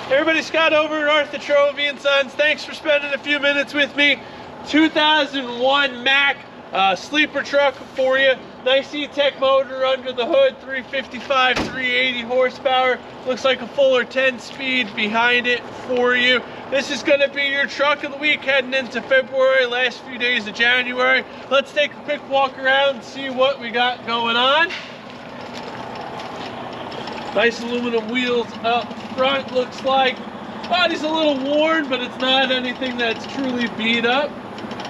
Everybody, Scott over at Arthur Trophy and Sons. Thanks for spending a few minutes with me. 2001 Mack sleeper truck for you. Nice E-Tech motor under the hood, 355, 380 horsepower. Looks like a fuller 10-speed behind it for you. This is going to be your truck of the week heading into February, last few days of January. Let's take a quick walk around and see what we got going on. Nice aluminum wheels up front, looks like. Body's a little worn, but it's not anything that's truly beat up.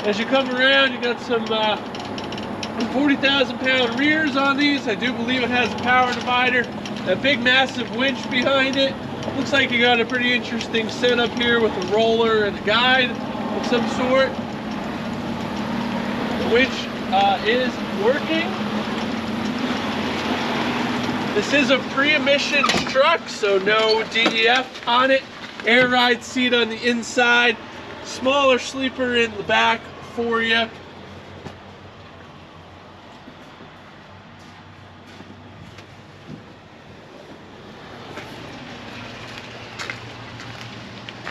As you come around, you got some 40,000 pound rears on these. I do believe it has a power divider. A big massive winch behind it. Looks like you got a pretty interesting setup here with a roller and a guide of some sort. The winch is working. This is a pre-emissions truck, so no DEF on it. Air ride seat on the inside. Smaller sleeper in the back for you.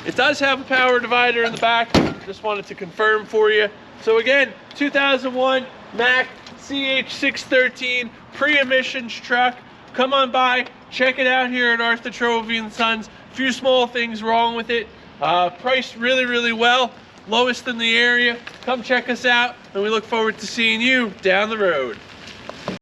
It does have a power divider in the back. Just wanted to confirm for you. So again, 2001 Mack CH613 pre-emissions truck. Come on by, check it out here at Arthur Trophy and Sons. A few small things wrong with it. Priced really, really well. Lowest in the area. Come check us out, and we look forward to seeing you down the road.